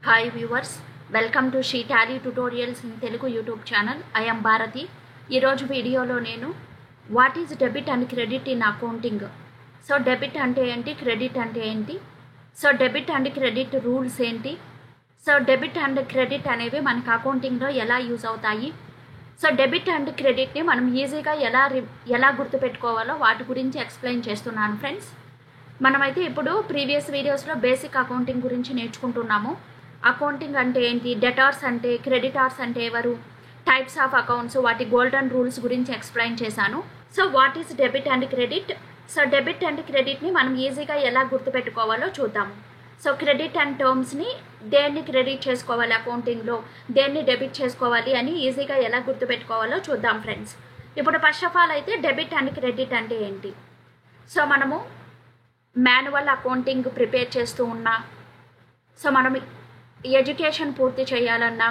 Hi viewers, welcome to she tally tutorials in Telugu YouTube channel. I am Bharathi. ఈరోజు వీడియోలో నేను what is debit and credit in accounting. So debit అంటే ఏంటి, credit అంటే ఏంటి, so debit and credit rules ఏంటి, so debit and credit అనేవి మనకు అకౌంటింగ్లో ఎలా యూజ్ అవుతాయి, సో డెబిట్ అండ్ క్రెడిట్ని మనం ఈజీగా ఎలా గుర్తుపెట్టుకోవాలో వాటి గురించి ఎక్స్ప్లెయిన్ చేస్తున్నాను ఫ్రెండ్స్. మనమైతే ఇప్పుడు ప్రీవియస్ వీడియోస్లో బేసిక్ అకౌంటింగ్ గురించి నేర్చుకుంటున్నాము. అకౌంటింగ్ అంటే ఏంటి, డెటార్స్ అంటే, క్రెడిటార్స్ అంటే ఎవరు, టైప్స్ ఆఫ్ అకౌంట్స్, వాటి గోల్డెన్ రూల్స్ గురించి ఎక్స్ప్లెయిన్ చేశాను. So what is debit and credit. So debit and క్రెడిట్ని మనం ఈజీగా ఎలా గుర్తుపెట్టుకోవాలో చూద్దాము. సో క్రెడిట్ అండ్ టర్మ్స్ని దేన్ని క్రెడిట్ చేసుకోవాలి అకౌంటింగ్లో, దేన్ని డెబిట్ చేసుకోవాలి అని ఈజీగా ఎలా గుర్తుపెట్టుకోవాలో చూద్దాం ఫ్రెండ్స్. ఇప్పుడు ఫస్ట్ ఆఫ్ ఆల్ అయితే డెబిట్ అండ్ క్రెడిట్ అంటే ఏంటి. సో మనము మాన్యువల్ అకౌంటింగ్ ప్రిపేర్ చేస్తూ ఉన్నా, సో మనం ఎడ్యుకేషన్ పూర్తి చేయాలన్నా,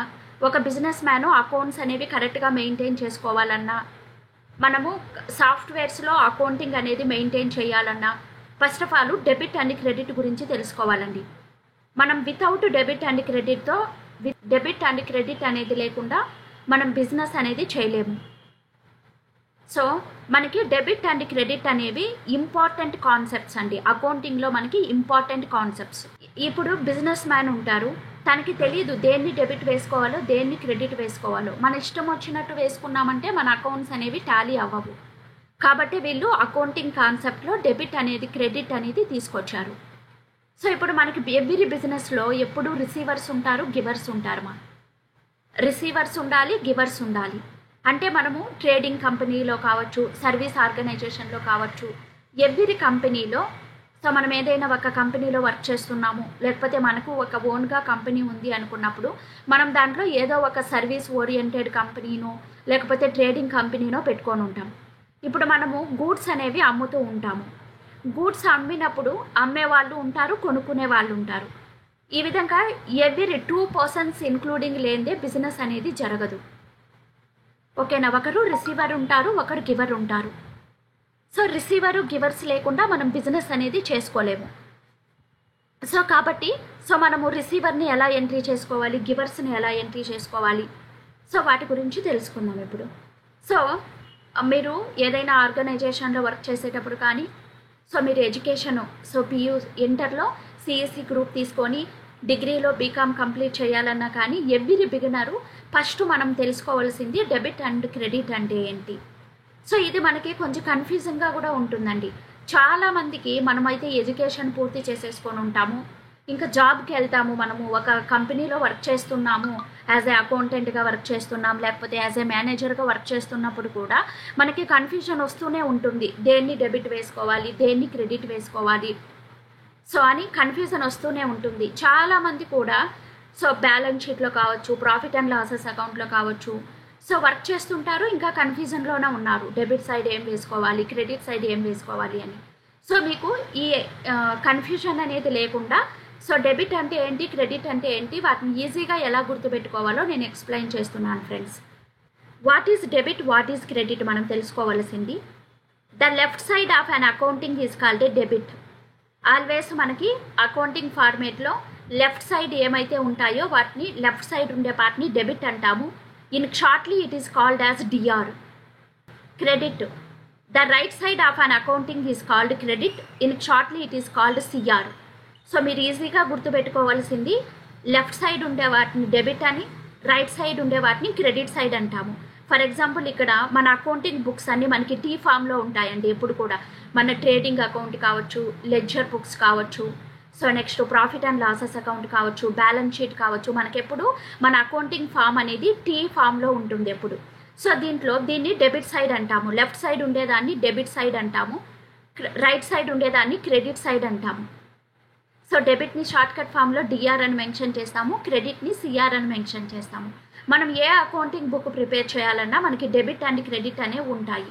ఒక బిజినెస్ మ్యాన్ అకౌంట్స్ అనేవి కరెక్ట్గా మెయింటైన్ చేసుకోవాలన్నా, మనము సాఫ్ట్వేర్స్లో అకౌంటింగ్ అనేది మెయింటైన్ చేయాలన్నా first of all debit and credit గురించి తెలుసుకోవాలండి. మనం వితౌట్ డెబిట్ అండ్ క్రెడిట్తో, డెబిట్ అండ్ క్రెడిట్ అనేది లేకుండా మనం బిజినెస్ అనేది చేయలేము. సో మనకి డెబిట్ అండ్ క్రెడిట్ అనేవి ఇంపార్టెంట్ కాన్సెప్ట్స్ అండి. అకౌంటింగ్లో మనకి ఇంపార్టెంట్ కాన్సెప్ట్స్. ఇప్పుడు బిజినెస్ మ్యాన్ ఉంటారు, తనకి తెలియదు దేన్ని డెబిట్ వేసుకోవాలో దేన్ని క్రెడిట్ వేసుకోవాలో. మన ఇష్టం వచ్చినట్టు వేసుకున్నామంటే మన అకౌంట్స్ అనేవి టాలీ అవ్వవు. కాబట్టి వీళ్ళు అకౌంటింగ్ కాన్సెప్ట్లో డెబిట్ అనేది, క్రెడిట్ అనేది తీసుకొచ్చారు. సో ఇప్పుడు మనకి ఎవ్రీ బిజినెస్లో ఎప్పుడు రిసీవర్స్ ఉంటారు, గివర్స్ ఉంటారు. రిసీవర్స్ ఉండాలి, గివర్స్ ఉండాలి. అంటే మనము ట్రేడింగ్ కంపెనీలో కావచ్చు, సర్వీస్ ఆర్గనైజేషన్లో కావచ్చు, ఎవ్రీ కంపెనీలో, సో మనం ఏదైనా ఒక కంపెనీలో వర్క్ చేస్తున్నాము, లేకపోతే మనకు ఒక ఓన్గా కంపెనీ ఉంది అనుకున్నప్పుడు మనం దాంట్లో ఏదో ఒక సర్వీస్ ఓరియంటెడ్ కంపెనీనో లేకపోతే ట్రేడింగ్ కంపెనీనో పెట్టుకొని ఉంటాం. ఇప్పుడు మనము గూడ్స్ అనేవి అమ్ముతూ ఉంటాము. గూడ్స్ అమ్మినప్పుడు అమ్మే వాళ్ళు ఉంటారు, కొనుక్కునే వాళ్ళు ఉంటారు. ఈ విధంగా ఎవ్రీ 2 పర్సన్స్ ఇన్క్లూడింగ్ లేనిదే బిజినెస్ అనేది జరగదు. ఓకేనా. ఒకరు రిసీవర్ ఉంటారు, ఒకరు గివర్ ఉంటారు. సో రిసీవరు గివర్స్ లేకుండా మనం బిజినెస్ అనేది చేసుకోలేము. సో కాబట్టి మనము రిసీవర్ని ఎలా ఎంట్రీ చేసుకోవాలి, గివర్స్ని ఎలా ఎంట్రీ చేసుకోవాలి, సో వాటి గురించి తెలుసుకుందాం ఇప్పుడు. సో మీరు ఏదైనా ఆర్గనైజేషన్లో వర్క్ చేసేటప్పుడు కానీ, సో మీరు ఎడ్యుకేషన్, సో పియూ ఇంటర్లో సిఎస్సి గ్రూప్ తీసుకొని డిగ్రీలో బీకామ్ కంప్లీట్ చేయాలన్నా కానీ ఎవ్రీ బిగినరు ఫస్ట్ మనం తెలుసుకోవాల్సింది డెబిట్ అండ్ క్రెడిట్ అంటే ఏంటి. సో ఇది మనకి కొంచెం కన్ఫ్యూజన్గా కూడా ఉంటుందండి. చాలామందికి మనమైతే ఎడ్యుకేషన్ పూర్తి చేసేసుకొని ఉంటాము, ఇంకా జాబ్కి వెళ్తాము, మనము ఒక కంపెనీలో వర్క్ చేస్తున్నాము, యాజ్ ఏ అకౌంటెంట్గా వర్క్ చేస్తున్నాం, లేకపోతే యాజ్ ఏ మేనేజర్గా వర్క్ చేస్తున్నప్పుడు కూడా మనకి కన్ఫ్యూజన్ వస్తూనే ఉంటుంది. దేన్ని డెబిట్ వేసుకోవాలి, దేన్ని క్రెడిట్ వేసుకోవాలి, సో అని కన్ఫ్యూజన్ వస్తూనే ఉంటుంది. చాలామంది కూడా సో బ్యాలెన్స్ షీట్లో కావచ్చు, ప్రాఫిట్ అండ్ లాసెస్ అకౌంట్లో కావచ్చు, సో వర్క్ చేస్తుంటారు, ఇంకా కన్ఫ్యూజన్లోనే ఉన్నారు. డెబిట్ సైడ్ ఏం వేసుకోవాలి, క్రెడిట్ సైడ్ ఏం వేసుకోవాలి అని. సో మీకు ఈ కన్ఫ్యూజన్ అనేది లేకుండా, సో డెబిట్ అంటే ఏంటి, క్రెడిట్ అంటే ఏంటి, వాటిని ఈజీగా ఎలా గుర్తుపెట్టుకోవాలో నేను ఎక్స్ప్లెయిన్ చేస్తున్నాను friends. What is debit, what is credit మనం తెలుసుకోవాల్సింది. The left side of an accounting is called a debit. Always మనకి అకౌంటింగ్ ఫార్మేట్లో లెఫ్ట్ సైడ్ ఏమైతే ఉంటాయో వాటిని, లెఫ్ట్ సైడ్ ఉండే పార్ట్ని డెబిట్ అంటాము. In shortly it is called as DR. Credit, the right side of an accounting is called credit, in shortly it is called CR. So మీరు ఈజీగా గుర్తుపెట్టుకోవాల్సింది, లెఫ్ట్ సైడ్ ఉండే వాటిని డెబిట్ అని, రైట్ సైడ్ ఉండే వాటిని క్రెడిట్ సైడ్ అంటాము. For example ఇక్కడ మన అకౌంటింగ్ బుక్స్ అన్నీ మనకి టీ ఫామ్లో ఉంటాయండి. ఎప్పుడు కూడా మన ట్రేడింగ్ అకౌంట్ కావచ్చు, లెడ్జర్ బుక్స్ కావచ్చు, so next profit and losses account కావచ్చు, బ్యాలెన్స్ షీట్ కావచ్చు, మనకెప్పుడు మన అకౌంటింగ్ ఫామ్ అనేది టీ ఫామ్లో ఉంటుంది ఎప్పుడు. సో దీన్ని డెబిట్ సైడ్ అంటాము. లెఫ్ట్ సైడ్ ఉండేదాన్ని డెబిట్ సైడ్ అంటాము, రైట్ సైడ్ ఉండేదాన్ని క్రెడిట్ సైడ్ అంటాము. సో డెబిట్ని షార్ట్కట్ ఫామ్లో డిఆర్ అని మెన్షన్ చేస్తాము, క్రెడిట్ని సిఆర్ అని మెన్షన్ చేస్తాము. మనం ఏ అకౌంటింగ్ బుక్ ప్రిపేర్ చేయాలన్నా మనకి డెబిట్ అండ్ క్రెడిట్ అనేవి ఉంటాయి.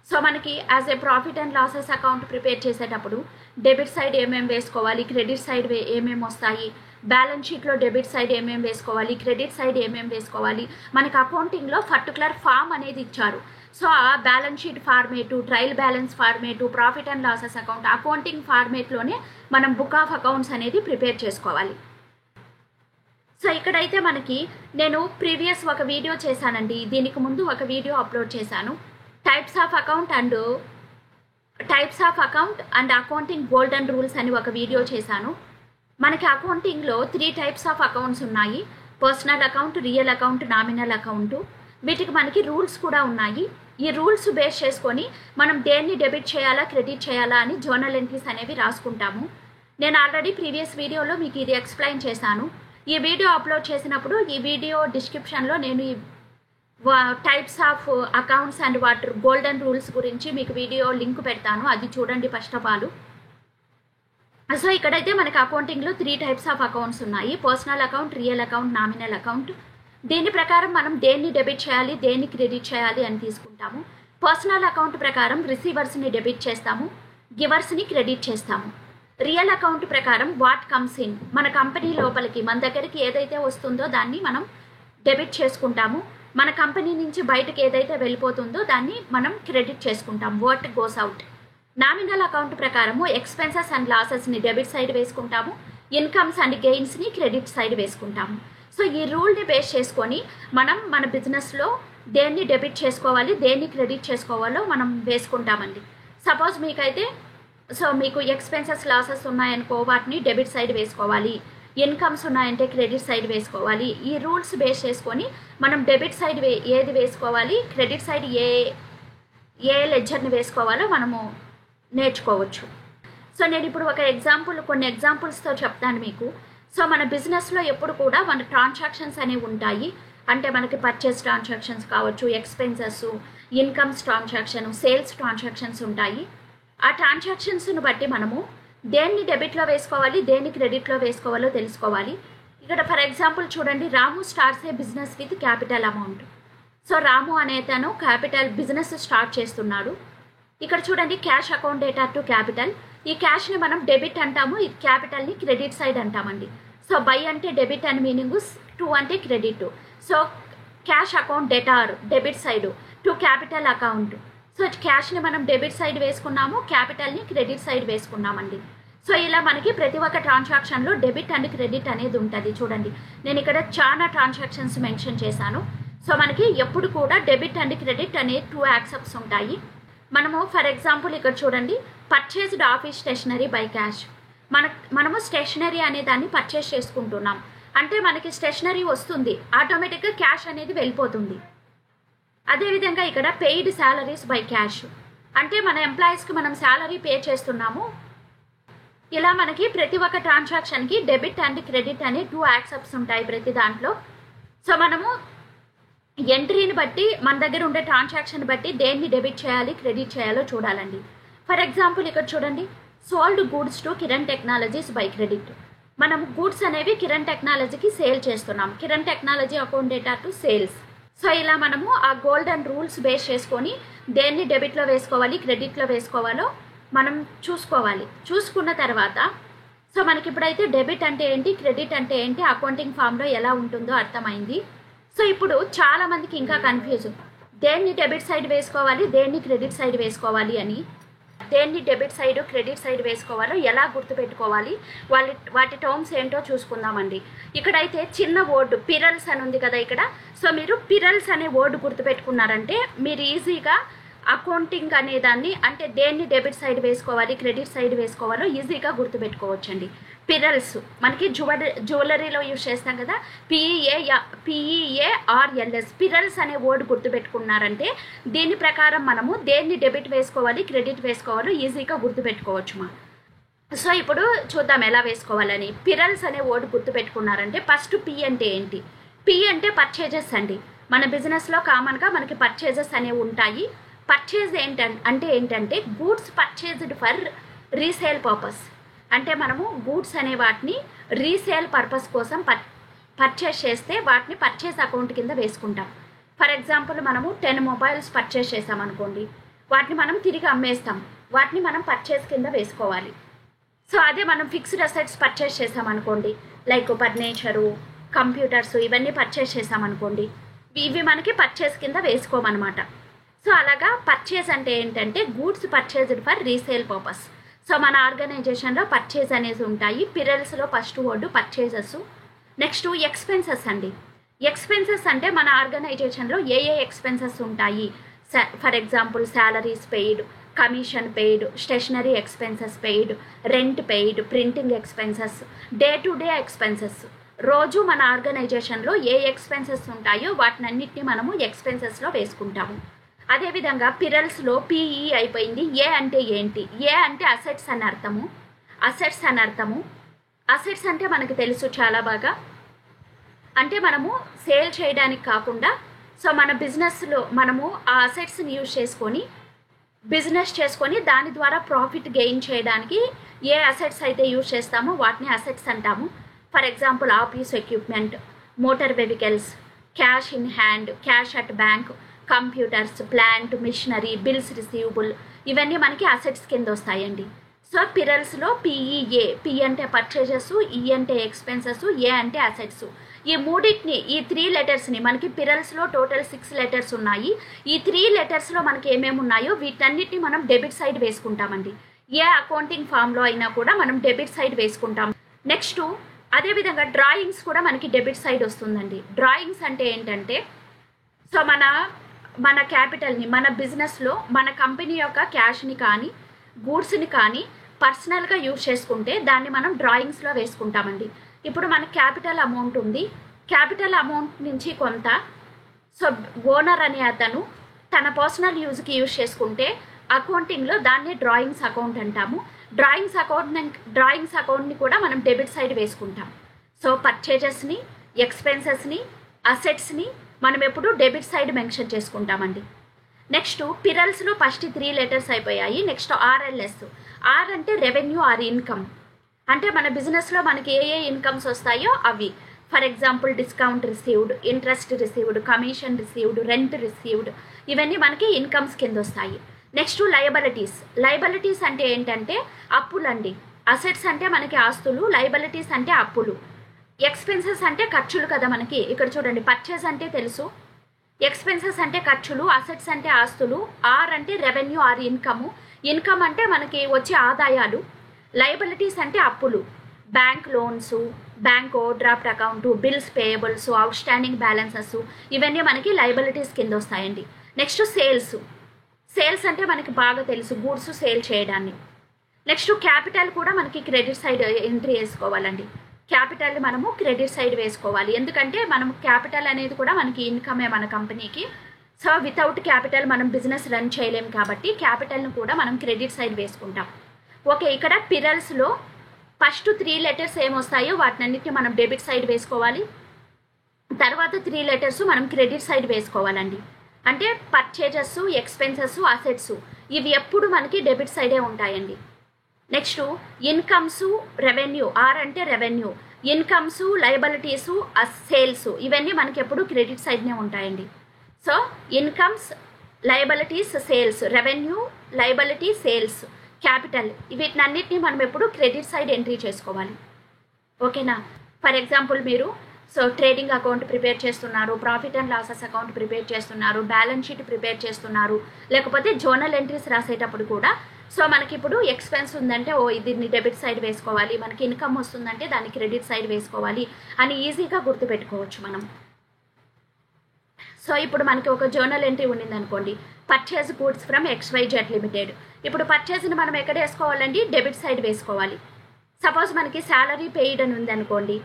సో మనకి as a profit and losses account prepare చేసేటప్పుడు డెబిట్ సైడ్ ఏమేమి వేసుకోవాలి, క్రెడిట్ సైడ్ ఏమేమి వస్తాయి, బ్యాలెన్స్ షీట్లో డెబిట్ సైడ్ ఏమేమి వేసుకోవాలి, క్రెడిట్ సైడ్ ఏమేమి వేసుకోవాలి, మనకి అకౌంటింగ్లో పర్టికులర్ ఫామ్ అనేది ఇచ్చారు. సో ఆ balance sheet format, trial balance format, profit and losses account, accounting ఫార్మేట్లోనే మనం బుక్ ఆఫ్ అకౌంట్స్ అనేది ప్రిపేర్ చేసుకోవాలి. సో ఇక్కడైతే మనకి నేను ప్రీవియస్ ఒక వీడియో చేశానండి, దీనికి ముందు ఒక వీడియో అప్లోడ్ చేశాను, types of account and accounting golden rules అని ఒక వీడియో చేశాను. మనకి అకౌంటింగ్లో 3 టైప్స్ ఆఫ్ అకౌంట్స్ ఉన్నాయి, personal account, real account, nominal account. వీటికి మనకి రూల్స్ కూడా ఉన్నాయి. ఈ రూల్స్ బేస్ చేసుకొని మనం దేన్ని డెబిట్ చేయాలా క్రెడిట్ చేయాలా అని జర్నల్ ఎంట్రీస్ అనేవి రాసుకుంటాము. నేను ఆల్రెడీ ప్రీవియస్ వీడియోలో మీకు ఇది ఎక్స్ప్లెయిన్ చేశాను. ఈ వీడియో అప్లోడ్ చేసినప్పుడు ఈ వీడియో డిస్క్రిప్షన్లో నేను ఈ టైప్స్ ఆఫ్ అకౌంట్స్ అండ్ వాటి గోల్డెన్ రూల్స్ గురించి మీకు వీడియో లింక్ పెడతాను, అది చూడండి ఫస్ట్ ఆఫ్ ఆల్. సో ఇక్కడైతే మనకి అకౌంటింగ్లో 3 టైప్స్ ఆఫ్ అకౌంట్స్ ఉన్నాయి, personal account, real account, nominal account. దీని ప్రకారం మనం దేన్ని డెబిట్ చేయాలి దేన్ని క్రెడిట్ చేయాలి అని తీసుకుంటాము. పర్సనల్ అకౌంట్ ప్రకారం రిసీవర్స్ని డెబిట్ చేస్తాము, గివర్స్ని క్రెడిట్ చేస్తాము. రియల్ అకౌంట్ ప్రకారం వాట్ కమ్స్ ఇన్, మన కంపెనీ లోపలికి మన దగ్గరికి ఏదైతే వస్తుందో దాన్ని మనం డెబిట్ చేసుకుంటాము. మన కంపెనీ నుంచి బయటకు ఏదైతే వెళ్ళిపోతుందో దాన్ని మనం క్రెడిట్ చేసుకుంటాం, what goes out. Nominal account ప్రకారము ఎక్స్పెన్సెస్ అండ్ లాసెస్ని డెబిట్ సైడ్ వేసుకుంటాము, ఇన్కమ్స్ అండ్ గెయిన్స్ని క్రెడిట్ సైడ్ వేసుకుంటాము. సో ఈ రూల్ని బేస్ చేసుకొని మనం మన బిజినెస్లో దేన్ని డెబిట్ చేసుకోవాలి దేన్ని క్రెడిట్ చేసుకోవాలో మనం వేసుకుంటామండి. సపోజ్ మీకైతే మీకు ఎక్స్పెన్సెస్ లాసెస్ ఉన్నాయనుకో వాటిని డెబిట్ సైడ్ వేసుకోవాలి, ఇన్కమ్స్ ఉన్నాయంటే క్రెడిట్ సైడ్ వేసుకోవాలి. ఈ రూల్స్ బేస్ చేసుకొని మనం డెబిట్ సైడ్ ఏది వేసుకోవాలి, క్రెడిట్ సైడ్ ఏ లెడ్జర్ని వేసుకోవాలో మనము నేర్చుకోవచ్చు. సో నేను ఇప్పుడు కొన్ని ఎగ్జాంపుల్స్తో చెప్తాను మీకు. సో మన బిజినెస్లో ఎప్పుడు కూడా మన ట్రాన్సాక్షన్స్ అనేవి ఉంటాయి. అంటే మనకి పర్చేస్ ట్రాన్సాక్షన్స్ కావచ్చు, expenses, incomes transaction, sales transactions ఉంటాయి. ఆ ట్రాన్సాక్షన్స్ను బట్టి మనము దేన్ని డెబిట్లో వేసుకోవాలి దేన్ని క్రెడిట్లో వేసుకోవాలో తెలుసుకోవాలి. ఇక్కడ ఫర్ ఎగ్జాంపుల్ చూడండి, Ramu starts a business with capital amount. So Ramu అనే తను క్యాపిటల్ బిజినెస్ స్టార్ట్ చేస్తున్నాడు. ఇక్కడ చూడండి, cash account debtor to capital. ఈ క్యాష్ని మనం డెబిట్ అంటాము, ఈ క్యాపిటల్ని క్రెడిట్ సైడ్ అంటామండి. సో బై అంటే డెబిట్ అని మీనింగ్, టు అంటే credit. So cash account debtor debit side to capital account. So క్యాష్ని మనం డెబిట్ సైడ్ వేసుకున్నాము, క్యాపిటల్ని క్రెడిట్ సైడ్ వేసుకున్నామండి. సో ఇలా మనకి ప్రతి ఒక్క ట్రాన్సాక్షన్లో డెబిట్ అండ్ క్రెడిట్ అనేది ఉంటుంది. చూడండి, నేను ఇక్కడ చాలా ట్రాన్సాక్షన్స్ మెన్షన్ చేశాను. సో మనకి ఎప్పుడు కూడా డెబిట్ అండ్ క్రెడిట్ అనే 2 యాక్సెప్ట్స్ ఉంటాయి. మనము ఫర్ ఎగ్జాంపుల్ ఇక్కడ చూడండి, purchased office stationery by cash. మనము స్టేషనరీ అనే దాన్ని పర్చేస్ చేసుకుంటున్నాం అంటే మనకి స్టేషనరీ వస్తుంది, ఆటోమేటిక్గా క్యాష్ అనేది వెళ్ళిపోతుంది. అదేవిధంగా ఇక్కడ పెయిడ్ శాలరీస్ బై క్యాష్ అంటే మన ఎంప్లాయీస్కి మనం శాలరీ పే చేస్తున్నాము. ఇలా మనకి ప్రతి ఒక్క ట్రాన్సాక్షన్కి డెబిట్ అండ్ క్రెడిట్ అనే 2 యాక్సెప్ట్స్ ఉంటాయి ప్రతి దాంట్లో. సో మనము ఎంట్రీని బట్టి మన దగ్గర ఉండే ట్రాన్సాక్షన్ బట్టి దేన్ని డెబిట్ చేయాలి క్రెడిట్ చేయాలో చూడాలండి. ఫర్ ఎగ్జాంపుల్ ఇక్కడ చూడండి, sold goods to Kiran technologies by credit. మనం గూడ్స్ అనేవి కిరణ్ టెక్నాలజీకి సేల్ చేస్తున్నాం, Kiran technology account debtor to sales. So ఇలా మనము ఆ గోల్డెన్ రూల్స్ బేస్ చేసుకొని దేన్ని డెబిట్లో వేసుకోవాలి క్రెడిట్లో వేసుకోవాలో మనం చూసుకున్న తర్వాత సో మనకి ఇప్పుడైతే డెబిట్ అంటే ఏంటి క్రెడిట్ అంటే ఏంటి అకౌంటింగ్ ఫామ్లో ఎలా ఉంటుందో అర్థమైంది. సో ఇప్పుడు చాలామందికి ఇంకా కన్ఫ్యూజ్, దేన్ని డెబిట్ సైడ్ వేసుకోవాలి దేన్ని క్రెడిట్ సైడ్ వేసుకోవాలి అని. దేన్ని డెబిట్ సైడ్ క్రెడిట్ సైడ్ వేసుకోవాలో ఎలా గుర్తుపెట్టుకోవాలి, వాటి టర్మ్స్ ఏంటో చూసుకుందామండి. ఇక్కడైతే చిన్న వర్డ్ పిరల్స్ అని ఉంది కదా ఇక్కడ. సో మీరు పిరల్స్ అనే వర్డ్ గుర్తుపెట్టుకున్నారంటే మీరు ఈజీగా అకౌంటింగ్ అనేదాన్ని అంటే దేన్ని డెబిట్ సైడ్ వేసుకోవాలి క్రెడిట్ సైడ్ వేసుకోవాలో ఈజీగా గుర్తుపెట్టుకోవచ్చండి. పిరల్స్ మనకి జ్యువెలరీలో యూజ్ చేస్తాం కదా, PEARLS పిరల్స్ అనే వర్డ్ గుర్తుపెట్టుకున్నారంటే దీని ప్రకారం మనము దేన్ని డెబిట్ వేసుకోవాలి క్రెడిట్ వేసుకోవాలో ఈజీగా గుర్తుపెట్టుకోవచ్చు. సో ఇప్పుడు చూద్దాం ఎలా వేసుకోవాలని. పిరల్స్ అనే వర్డ్ గుర్తుపెట్టుకున్నారంటే ఫస్ట్ P అంటే ఏంటి, P అంటే పర్చేజెస్ అండి. మన బిజినెస్లో కామన్గా మనకి పర్చేజెస్ అనేవి ఉంటాయి. పర్చేజ్ ఏంటంటే goods purchased for resale purpose. అంటే మనము గూడ్స్ అనే వాటిని రీసేల్ పర్పస్ కోసం పర్చేస్ చేస్తే వాటిని పర్చేస్ అకౌంట్ కింద వేసుకుంటాం. ఫర్ ఎగ్జాంపుల్ మనము 10 మొబైల్స్ పర్చేస్ చేసామనుకోండి, వాటిని మనం తిరిగి అమ్మేస్తాం, వాటిని మనం పర్చేస్ కింద వేసుకోవాలి. సో అదే మనం ఫిక్స్డ్ అసెట్స్ పర్చేస్ చేసామనుకోండి, లైక్ ఫర్నిచరు కంప్యూటర్స్ ఇవన్నీ పర్చేస్ చేసామనుకోండి, ఇవి మనకి పర్చేస్ కింద వేసుకోమన్నమాట. సో అలాగా పర్చేజ్ అంటే ఏంటంటే goods purchased for resale purpose. So మన ఆర్గనైజేషన్లో పర్చేజ్ అనేసి ఉంటాయి. పిరల్స్లో first word purchases, next expenses అండి. ఎక్స్పెన్సెస్ అంటే మన ఆర్గనైజేషన్లో ఏ ఎక్స్పెన్సెస్ ఉంటాయి. For example salaries paid, commission paid, stationery expenses paid, rent paid, printing expenses, day to day expenses. రోజు మన ఆర్గనైజేషన్లో ఏ ఎక్స్పెన్సెస్ ఉంటాయో వాటినన్నిటిని మనము ఎక్స్పెన్సెస్లో వేసుకుంటాము. అదేవిధంగా పిరల్స్లో పిఈ అయిపోయింది. ఏ అంటే ఏంటి? ఏ అంటే అసెట్స్ అని అర్థము. అసెట్స్ అంటే మనకు తెలుసు చాలా బాగా. అంటే మనము సేల్ చేయడానికి కాకుండా మన బిజినెస్లో మనము ఆ అసెట్స్ని యూజ్ చేసుకొని బిజినెస్ చేసుకొని దాని ద్వారా ప్రాఫిట్ గెయిన్ చేయడానికి ఏ అసెట్స్ అయితే యూజ్ చేస్తామో వాటిని అసెట్స్ అంటాము. For example office equipment, motor vehicles, cash in hand, cash at bank, computers, plant, machinery, bills receivable, ఇవన్నీ మనకి అసెట్స్ కింద వస్తాయండి. పిరల్స్లో పిఈఏ, పి అంటే పర్చేజెస్, ఈ అంటే ఎక్స్పెన్సెస్, ఏ అంటే అసెట్స్. ఈ మూడింటిని, ఈ 3 లెటర్స్ని మనకి పిరల్స్లో టోటల్ 6 లెటర్స్ ఉన్నాయి. ఈ 3 లెటర్స్లో మనకి ఏమేమి ఉన్నాయో వీటన్నిటిని మనం డెబిట్ సైడ్ వేసుకుంటామండి. ఏ అకౌంటింగ్ ఫామ్లో అయినా కూడా మనం డెబిట్ సైడ్ వేసుకుంటాం. నెక్స్ట్ అదేవిధంగా డ్రాయింగ్స్ కూడా మనకి డెబిట్ సైడ్ వస్తుందండి. డ్రాయింగ్స్ అంటే ఏంటంటే మన క్యాపిటల్ని, మన బిజినెస్లో మన కంపెనీ యొక్క క్యాష్ని కానీ గూడ్స్ని కానీ పర్సనల్గా యూజ్ చేసుకుంటే దాన్ని మనం డ్రాయింగ్స్లో వేసుకుంటామండి. ఇప్పుడు మన క్యాపిటల్ అమౌంట్ ఉంది. క్యాపిటల్ అమౌంట్ నుంచి కొంత ఓనర్ అనే అతను తన పర్సనల్ యూజ్కి యూజ్ చేసుకుంటే అకౌంటింగ్లో దాన్ని డ్రాయింగ్స్ అకౌంట్ అంటాము. డ్రాయింగ్స్ అకౌంట్ని కూడా మనం డెబిట్ సైడ్ వేసుకుంటాం. పర్చేజెస్ని, ఎక్స్పెన్సెస్ని, అసెట్స్ని మనం ఎప్పుడు డెబిట్ సైడ్ మెన్షన్ చేసుకుంటామండి. నెక్స్ట్ పిరల్స్లో ఫస్ట్ 3 లెటర్స్ అయిపోయాయి. Next RLS. ఆర్ అంటే రెవెన్యూ ఆర్ ఇన్కమ్. అంటే మన బిజినెస్లో మనకి ఏ ఇన్కమ్స్ వస్తాయో అవి. For example discount received, interest received, commission received, rent received, ఇవన్నీ మనకి ఇన్కమ్స్ కింద వస్తాయి. నెక్స్ట్ లయబిలిటీస్ అంటే ఏంటంటే అప్పులండి. అసెట్స్ అంటే మనకి ఆస్తులు, లయబిలిటీస్ అంటే అప్పులు. ఎక్స్పెన్సెస్ అంటే ఖర్చులు కదా మనకి. ఇక్కడ చూడండి, పర్చేస్ అంటే తెలుసు, ఎక్స్పెన్సెస్ అంటే ఖర్చులు, అసెట్స్ అంటే ఆస్తులు, ఆర్ అంటే రెవెన్యూ ఆర్ ఇన్కమ్ అంటే మనకి వచ్చే ఆదాయాలు, లయబిలిటీస్ అంటే అప్పులు, bank loans, bank over draft account, bills payables, out standing balances, ఇవన్నీ మనకి లయబిలిటీస్ కింద వస్తాయండి. నెక్స్ట్ సేల్స్ అంటే మనకి బాగా తెలుసు, గూడ్స్ సేల్ చేయడాన్ని. నెక్స్ట్ క్యాపిటల్ కూడా మనకి క్రెడిట్ సైడ్ ఎంట్రీ వేసుకోవాలండి. క్యాపిటల్ని మనము క్రెడిట్ సైడ్ వేసుకోవాలి. ఎందుకంటే మనం క్యాపిటల్ అనేది కూడా మనకి ఇన్కమే మన కంపెనీకి. వితౌట్ క్యాపిటల్ మనం బిజినెస్ రన్ చేయలేము కాబట్టి క్యాపిటల్ని కూడా మనం క్రెడిట్ సైడ్ వేసుకుంటాం. ఓకే, ఇక్కడ పిరల్స్లో ఫస్ట్ 3 లెటర్స్ ఏమొస్తాయో వాటినన్నిటిని మనం డెబిట్ సైడ్ వేసుకోవాలి. తర్వాత 3 లెటర్స్ మనం క్రెడిట్ సైడ్ వేసుకోవాలండి. అంటే పర్చేజెస్, ఎక్స్పెన్సెస్, అసెట్స్ ఇవి ఎప్పుడు మనకి డెబిట్ సైడే ఉంటాయండి. నెక్స్ట్ ఇన్కమ్స్, రెవెన్యూ, ఆర్ అంటే రెవెన్యూ, ఇన్కమ్స్, లయబిలిటీస్, సేల్స్, ఇవన్నీ మనకి ఎప్పుడు క్రెడిట్ సైడ్నే ఉంటాయండి. Incomes, liabilities, sales, revenue, liability, sales, capital, వీటినన్నిటిని మనం ఎప్పుడు క్రెడిట్ సైడ్ ఎంట్రీ చేసుకోవాలి. ఓకేనా? ఫర్ ఎగ్జాంపుల్ మీరు ట్రేడింగ్ అకౌంట్ ప్రిపేర్ చేస్తున్నారు, profit and losses account prepare చేస్తున్నారు, బ్యాలెన్స్ షీట్ ప్రిపేర్ చేస్తున్నారు, లేకపోతే జోనల్ ఎంట్రీస్ రాసేటప్పుడు కూడా మనకి ఇప్పుడు ఎక్స్పెన్స్ ఉందంటే దీన్ని డెబిట్ సైడ్ వేసుకోవాలి, మనకి ఇన్కమ్ వస్తుందంటే దాన్ని క్రెడిట్ సైడ్ వేసుకోవాలి అని ఈజీగా గుర్తుపెట్టుకోవచ్చు మనం. ఇప్పుడు మనకి ఒక జర్నల్ ఎంట్రీ ఉండింది అనుకోండి, purchase goods from XYZ limited. ఇప్పుడు పర్చేజ్ని మనం ఎక్కడ వేసుకోవాలండి? డెబిట్ సైడ్ వేసుకోవాలి. సపోజ్ మనకి శాలరీ పెయిడ్ అని ఉంది అనుకోండి,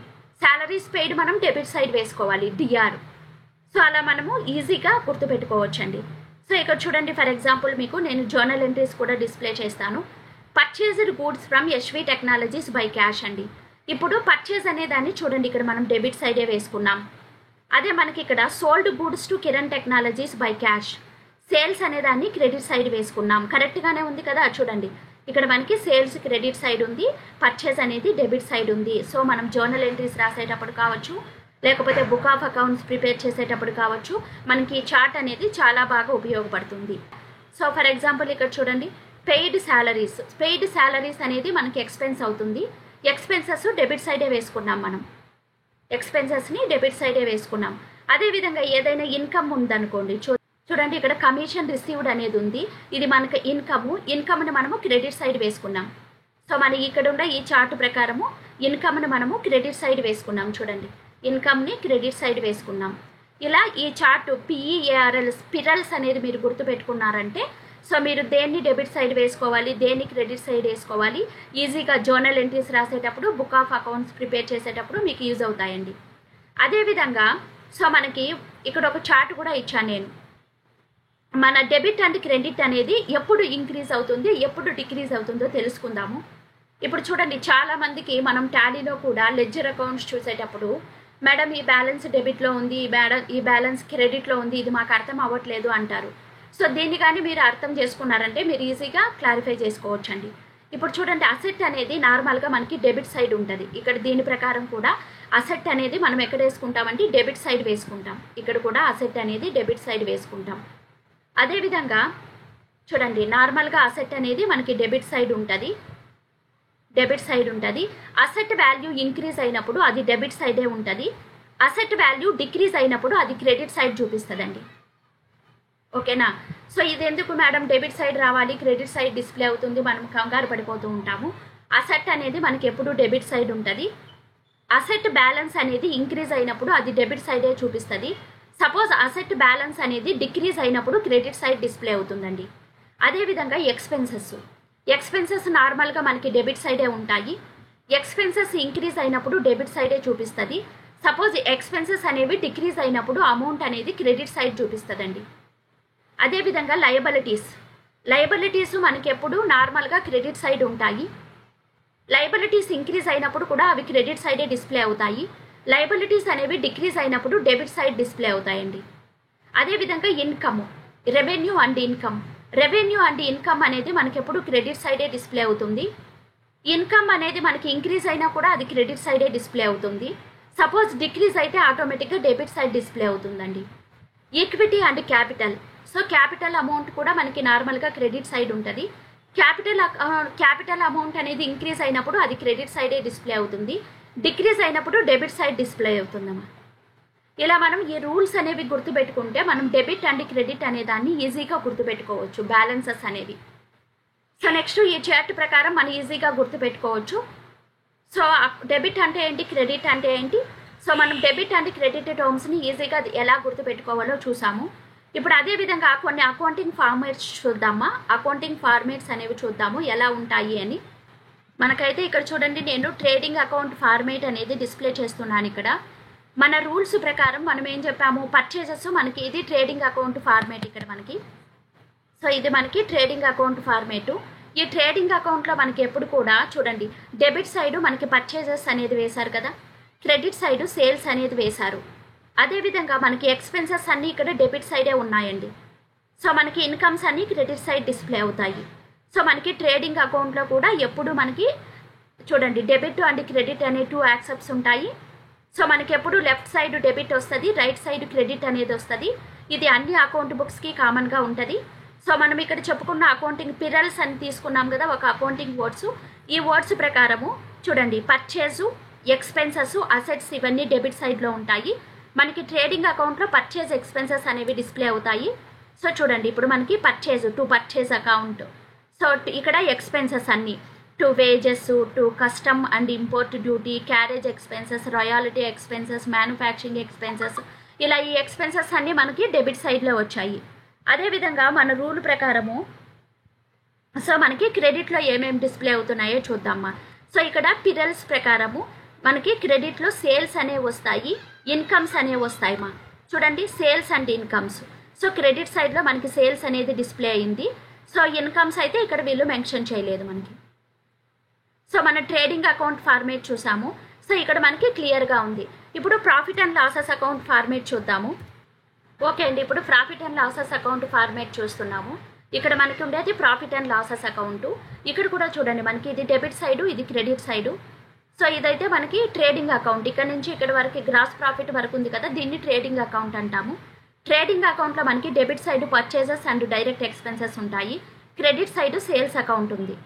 శాలరీస్ పెయిడ్ మనం డెబిట్ సైడ్ వేసుకోవాలి, DR. అలా మనము ఈజీగా గుర్తుపెట్టుకోవచ్చండి. ఇక్కడ చూడండి, ఫర్ ఎగ్జాంపుల్ మీకు నేను జర్నల్ ఎంట్రీస్ కూడా డిస్ప్లే చేస్తాను. Purchased goods from Yashvi technologies by cash అండి. ఇప్పుడు పర్చేజ్ అనే దాన్ని చూడండి, ఇక్కడ మనం డెబిట్ సైడే వేసుకున్నాం. అదే మనకి ఇక్కడ sold goods to Kiran technologies by cash, sales అనే దాన్ని క్రెడిట్ సైడ్ వేసుకున్నాం. కరెక్ట్గానే ఉంది కదా? చూడండి, ఇక్కడ మనకి సేల్స్ క్రెడిట్ సైడ్ ఉంది, పర్చేజ్ అనేది డెబిట్ సైడ్ ఉంది. మనం జర్నల్ ఎంట్రీస్ రాసేటప్పుడు కావచ్చు, లేకపోతే బుక్ ఆఫ్ అకౌంట్స్ ప్రిపేర్ చేసేటప్పుడు కావచ్చు, మనకి ఈ చార్ట్ అనేది చాలా బాగా ఉపయోగపడుతుంది. ఫర్ ఎగ్జాంపుల్ ఇక్కడ చూడండి, పెయిడ్ శాలరీస్ అనేది మనకి ఎక్స్పెన్స్ అవుతుంది. ఎక్స్పెన్సెస్ డెబిట్ సైడే వేసుకున్నాం, మనం ఎక్స్పెన్సెస్ని డెబిట్ సైడే వేసుకున్నాం. అదేవిధంగా ఏదైనా ఇన్కమ్ ఉందనుకోండి, చూడండి ఇక్కడ కమిషన్ రిసీవ్డ్ అనేది ఉంది, ఇది మనకి ఇన్కమ్ని మనము క్రెడిట్ సైడ్ వేసుకున్నాం. సో మన ఇక్కడ ఉన్న ఈ చార్ట్ ప్రకారము ఇన్కమ్ని మనము క్రెడిట్ సైడ్ వేసుకున్నాం. చూడండి, ఇన్కమ్ని క్రెడిట్ సైడ్ వేసుకున్నాం. ఇలా ఈ చార్ట్ పిఈఏఆర్ఎల్ స్పిరల్స్ అనేది మీరు గుర్తుపెట్టుకున్నారంటే సో మీరు దేన్ని డెబిట్ సైడ్ వేసుకోవాలి, దేన్ని క్రెడిట్ సైడ్ వేసుకోవాలి, ఈజీగా జర్నల్ ఎంట్రీస్ రాసేటప్పుడు, బుక్ ఆఫ్ అకౌంట్స్ ప్రిపేర్ చేసేటప్పుడు మీకు యూజ్ అవుతాయండి. అదేవిధంగా సో మనకి ఇక్కడ ఒక చార్ట్ కూడా ఇచ్చాను నేను. మన డెబిట్ అండ్ క్రెడిట్ అనేది ఎప్పుడు ఇంక్రీజ్ అవుతుంది, ఎప్పుడు డిక్రీజ్ అవుతుందో తెలుసుకుందాము. ఇప్పుడు చూడండి, చాలామందికి మనం టాలీలో కూడా లెడ్జర్ అకౌంట్స్ చూసేటప్పుడు మేడం ఈ బ్యాలెన్స్ డెబిట్లో ఉంది, ఈ బ్యాలెన్స్ క్రెడిట్లో ఉంది, ఇది మాకు అర్థం అవ్వట్లేదు అంటారు. సో దీన్ని కానీ మీరు అర్థం చేసుకున్నారంటే మీరు ఈజీగా క్లారిఫై చేసుకోవచ్చండి. ఇప్పుడు చూడండి, అసెట్ అనేది నార్మల్గా మనకి డెబిట్ సైడ్ ఉంటుంది. ఇక్కడ దీని ప్రకారం కూడా అసెట్ అనేది మనం ఎక్కడ వేసుకుంటామంటే డెబిట్ సైడ్ వేసుకుంటాం. ఇక్కడ కూడా అసెట్ అనేది డెబిట్ సైడ్ వేసుకుంటాం. అదేవిధంగా చూడండి, నార్మల్గా అసెట్ అనేది మనకి డెబిట్ సైడ్ ఉంటుంది. అసెట్ వాల్యూ ఇంక్రీజ్ అయినప్పుడు అది డెబిట్ సైడే ఉంటుంది. అసెట్ వాల్యూ డిక్రీజ్ అయినప్పుడు అది క్రెడిట్ సైడ్ చూపిస్తుందండి. ఓకేనా? సో ఇది ఎందుకు మేడం డెబిట్ సైడ్ రావాలి, క్రెడిట్ సైడ్ డిస్ప్లే అవుతుంది, మనం కంగారు పడిపోతూ ఉంటాము. అసెట్ అనేది మనకి ఎప్పుడు డెబిట్ సైడ్ ఉంటుంది. అసెట్ బ్యాలెన్స్ అనేది ఇంక్రీజ్ అయినప్పుడు అది డెబిట్ సైడే చూపిస్తుంది. సపోజ్ అసెట్ బ్యాలెన్స్ అనేది డిక్రీజ్ అయినప్పుడు క్రెడిట్ సైడ్ డిస్ప్లే అవుతుందండి. అదేవిధంగా ఎక్స్పెన్సెస్ నార్మల్గా మనకి డెబిట్ సైడే ఉంటాయి. ఎక్స్పెన్సెస్ ఇంక్రీజ్ అయినప్పుడు డెబిట్ సైడే చూపిస్తుంది. సపోజ్ ఎక్స్పెన్సెస్ అనేవి డిక్రీజ్ అయినప్పుడు అమౌంట్ అనేది క్రెడిట్ సైడ్ చూపిస్తుందండి. అదేవిధంగా లయబిలిటీస్ మనకి ఎప్పుడు నార్మల్గా క్రెడిట్ సైడ్ ఉంటాయి. లయబిలిటీస్ ఇంక్రీజ్ అయినప్పుడు కూడా అవి క్రెడిట్ సైడే డిస్ప్లే అవుతాయి. లయబిలిటీస్ అనేవి డిక్రీజ్ అయినప్పుడు డెబిట్ సైడ్ డిస్ప్లే అవుతాయండి. అదేవిధంగా రెవెన్యూ అండ్ ఇన్కమ్ అనేది మనకి ఎప్పుడు క్రెడిట్ సైడే డిస్ప్లే అవుతుంది. ఇన్కమ్ అనేది మనకి ఇంక్రీజ్ అయినా కూడా అది క్రెడిట్ సైడే డిస్ప్లే అవుతుంది. సపోజ్ డిక్రీజ్ అయితే ఆటోమేటిక్గా డెబిట్ సైడ్ డిస్ప్లే అవుతుందండి. ఈక్విటీ అండ్ క్యాపిటల్ అమౌంట్ కూడా మనకి నార్మల్గా క్రెడిట్ సైడ్ ఉంటుంది. క్యాపిటల్ అమౌంట్ అనేది ఇంక్రీజ్ అయినప్పుడు అది క్రెడిట్ సైడే డిస్ప్లే అవుతుంది. డిక్రీజ్ అయినప్పుడు డెబిట్ సైడ్ డిస్ప్లే అవుతుందమ్మా. ఇలా మనం ఈ రూల్స్ అనేవి గుర్తుపెట్టుకుంటే మనం డెబిట్ అండ్ క్రెడిట్ అనే దాన్ని ఈజీగా గుర్తుపెట్టుకోవచ్చు, బ్యాలెన్సెస్ అనేవి. సో నెక్స్ట్ ఈ చార్ట్ ప్రకారం మనం ఈజీగా గుర్తుపెట్టుకోవచ్చు. సో డెబిట్ అంటే ఏంటి, క్రెడిట్ అంటే ఏంటి, సో మనం డెబిట్ అండ్ క్రెడిట్ టర్మ్స్ని ఈజీగా ఎలా గుర్తుపెట్టుకోవాలో చూసాము. ఇప్పుడు అదేవిధంగా కొన్ని అకౌంటింగ్ ఫార్మేట్స్ అనేవి చూద్దాము ఎలా ఉంటాయి అని. మనకైతే ఇక్కడ చూడండి, నేను ట్రేడింగ్ అకౌంట్ ఫార్మేట్ అనేది డిస్ప్లే చేస్తున్నాను. ఇక్కడ మన రూల్స్ ప్రకారం మనం ఏం చెప్పాము, పర్చేజెస్ మనకి ఇది ట్రేడింగ్ అకౌంట్ ఫార్మేట్. ఇక్కడ మనకి సో ఇది మనకి ట్రేడింగ్ అకౌంట్ ఫార్మేటు. ఈ ట్రేడింగ్ అకౌంట్లో మనకి ఎప్పుడు కూడా చూడండి, డెబిట్ సైడు మనకి పర్చేజెస్ అనేది వేశారు కదా, క్రెడిట్ సైడు సేల్స్ అనేది వేశారు. అదేవిధంగా మనకి ఎక్స్పెన్సెస్ అన్నీ ఇక్కడ డెబిట్ సైడే ఉన్నాయండి. సో మనకి ఇన్కమ్స్ అన్నీ క్రెడిట్ సైడ్ డిస్ప్లే అవుతాయి. సో మనకి ట్రేడింగ్ అకౌంట్లో కూడా ఎప్పుడు మనకి చూడండి డెబిట్ అండ్ క్రెడిట్ అనే 2 యాక్సెప్ట్స్ ఉంటాయి. సో మనకి ఎప్పుడు లెఫ్ట్ సైడ్ డెబిట్ వస్తుంది, రైట్ సైడ్ క్రెడిట్ అనేది వస్తుంది. ఇది అన్ని అకౌంట్ బుక్స్కి కామన్గా ఉంటుంది. సో మనం ఇక్కడ చెప్పుకున్న అకౌంటింగ్ పిరల్స్ అని తీసుకున్నాం కదా, ఒక అకౌంటింగ్ వర్డ్స్. ఈ వర్డ్స్ ప్రకారము చూడండి, పర్చేజు, ఎక్స్పెన్సెస్, అసెట్స్ ఇవన్నీ డెబిట్ సైడ్లో ఉంటాయి. మనకి ట్రేడింగ్ అకౌంట్లో పర్చేజ్ ఎక్స్పెన్సెస్ అనేవి డిస్ప్లే అవుతాయి. సో చూడండి, ఇప్పుడు మనకి టు పర్చేజ్ అకౌంట్. సో ఇక్కడ ఎక్స్పెన్సెస్ అన్నీ to wages, to custom and import duty, carriage expenses, royalty expenses, manufacturing expenses, ఇలా ఈ ఎక్స్పెన్సెస్ అన్నీ మనకి డెబిట్ సైడ్లో వచ్చాయి. అదేవిధంగా మన రూల్ ప్రకారము సో మనకి క్రెడిట్లో ఏమేమి డిస్ప్లే అవుతున్నాయో చూద్దామా. సో ఇక్కడ పిరల్స్ ప్రకారము మనకి క్రెడిట్లో సేల్స్ అనేవి వస్తాయి, ఇన్కమ్స్ అనేవి వస్తాయమ్మా. చూడండి, sales and incomes. So credit సైడ్లో మనకి సేల్స్ అనేది డిస్ప్లే అయింది. సో ఇన్కమ్స్ అయితే ఇక్కడ వీళ్ళు మెన్షన్ చేయలేదు మనకి. సో మన ట్రేడింగ్ అకౌంట్ ఫార్మేట్ చూసాము. సో ఇక్కడ మనకి క్లియర్గా ఉంది. ఇప్పుడు profit and losses account format చూద్దాము. ఓకే అండి, ఇప్పుడు profit and losses account format చూస్తున్నాము. ఇక్కడ మనకి ఉండేది ప్రాఫిట్ అండ్ లాసెస్ అకౌంటు. ఇక్కడ కూడా చూడండి, మనకి ఇది డెబిట్ సైడు, ఇది క్రెడిట్ సైడు. సో ఇదైతే మనకి ట్రేడింగ్ అకౌంట్. ఇక్కడ నుంచి ఇక్కడ వరకు గ్రాస్ ప్రాఫిట్ వరకు ఉంది కదా, దీన్ని ట్రేడింగ్ అకౌంట్ అంటాము. ట్రేడింగ్ అకౌంట్లో మనకి debit side purchases and direct expenses ఉంటాయి, క్రెడిట్ సైడ్ సేల్స్ అకౌంట్ ఉంది.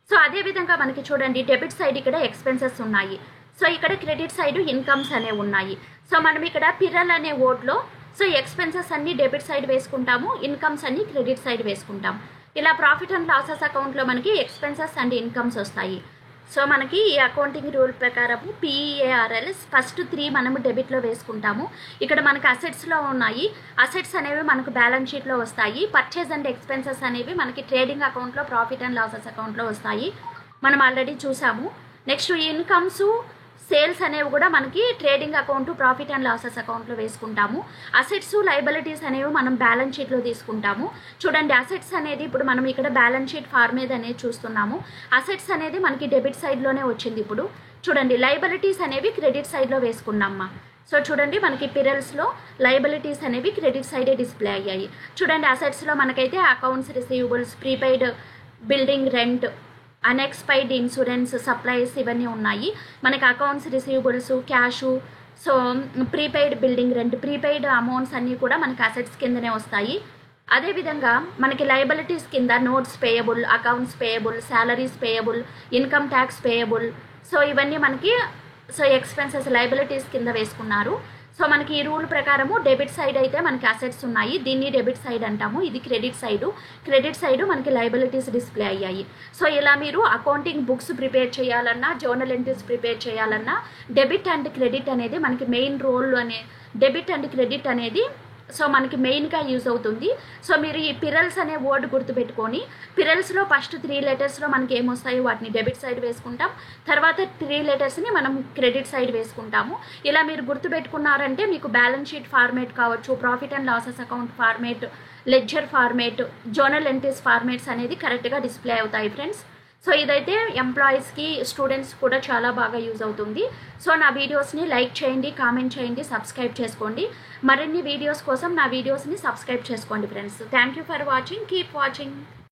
సో అదేవిధంగా మనకి చూడండి, డెబిట్ సైడ్ ఇక్కడ ఎక్స్పెన్సెస్ ఉన్నాయి. సో ఇక్కడ క్రెడిట్ సైడ్ ఇన్కమ్స్ అనేవి ఉన్నాయి. సో మనం ఇక్కడ పిరల్ అనే వర్డ్లో సో ఎక్స్పెన్సెస్ అన్ని డెబిట్ సైడ్ వేసుకుంటాము, ఇన్కమ్స్ అన్ని క్రెడిట్ సైడ్ వేసుకుంటాం. ఇలా ప్రాఫిట్ అండ్ లాసెస్ అకౌంట్లో మనకి ఎక్స్పెన్సెస్ అండ్ ఇన్కమ్స్ వస్తాయి. సో మనకి ఈ అకౌంటింగ్ రూల్ ప్రకారము PEARLs ఫస్ట్ 3 మనము డెబిట్లో వేసుకుంటాము. ఇక్కడ మనకు అసెట్స్లో ఉన్నాయి. అసెట్స్ అనేవి మనకు బ్యాలెన్స్ షీట్లో వస్తాయి. పర్చేజ్ అండ్ ఎక్స్పెన్సెస్ అనేవి మనకి ట్రేడింగ్ అకౌంట్లో, ప్రాఫిట్ అండ్ లాసెస్ అకౌంట్లో వస్తాయి. మనం ఆల్రెడీ చూసాము. నెక్స్ట్ ఇన్కమ్స్, సేల్స్ అనేవి కూడా మనకి trading account, profit and losses అకౌంట్లో వేసుకుంటాము. అసెట్స్, లయబిలిటీస్ అనేవి మనం బ్యాలెన్స్ షీట్లో తీసుకుంటాము. చూడండి, అసెట్స్ అనేది ఇప్పుడు మనం ఇక్కడ బ్యాలెన్స్ షీట్ ఫార్మేట్ అనేది చూస్తున్నాము. అసెట్స్ అనేది మనకి డెబిట్ సైడ్లోనే వచ్చింది. ఇప్పుడు చూడండి, లయబిలిటీస్ అనేవి క్రెడిట్ సైడ్లో వేసుకున్నామా. సో చూడండి, మనకి పిరల్స్లో లయబిలిటీస్ అనేవి క్రెడిట్ సైడే డిస్ప్లే అయ్యాయి. చూడండి, అసెట్స్లో మనకైతే accounts receivables, prepaid building rent, unexpired insurance, supplies ఇవన్నీ ఉన్నాయి. మనకి accounts receivables, cash, so prepaid building rent, prepaid amounts అన్నీ కూడా మనకి అసెట్స్ కిందనే వస్తాయి. అదేవిధంగా మనకి లయబిలిటీస్ కింద notes payable, accounts payable, salaries payable, income tax payable, so ఇవన్నీ మనకి ఎక్స్పెన్సెస్ లయబిలిటీస్ కింద వేసుకున్నారు. సో మనకి ఈ రూల్ ప్రకారము డెబిట్ సైడ్ అయితే మనకి అసెట్స్ ఉన్నాయి, దీన్ని డెబిట్ సైడ్ అంటాము. ఇది క్రెడిట్ సైడు మనకి లయబిలిటీస్ డిస్ప్లే అయ్యాయి. సో ఇలా మీరు అకౌంటింగ్ బుక్స్ ప్రిపేర్ చేయాలన్నా, జర్నల్ ఎంట్రీస్ ప్రిపేర్ చేయాలన్నా డెబిట్ అండ్ క్రెడిట్ అనేది మనకి main role debit and credit అనేది సో మనకి మెయిన్గా యూజ్ అవుతుంది. సో మీరు ఈ పిరల్స్ అనే వర్డ్ గుర్తుపెట్టుకొని, పిరల్స్లో ఫస్ట్ 3 లెటర్స్లో మనకి ఏమొస్తాయో వాటిని డెబిట్ సైడ్ వేసుకుంటాం, తర్వాత 3 లెటర్స్ని మనం క్రెడిట్ సైడ్ వేసుకుంటాము. ఇలా మీరు గుర్తుపెట్టుకున్నారంటే మీకు బ్యాలెన్స్ షీట్ ఫార్మేట్ కావచ్చు, profit and losses account format, ledger format, journal entries formats అనేది కరెక్ట్గా డిస్ప్లే అవుతాయి ఫ్రెండ్స్. సో ఇదైతే ఎంప్లాయీస్కి, స్టూడెంట్స్ కూడా చాలా బాగా యూజ్ అవుతుంది. సో నా వీడియోస్ని లైక్ చేయండి, కామెంట్ చేయండి, సబ్స్క్రైబ్ చేసుకోండి. మరిన్ని వీడియోస్ కోసం నా వీడియోస్ని సబ్స్క్రైబ్ చేసుకోండి friends. Thank you for watching. Keep watching.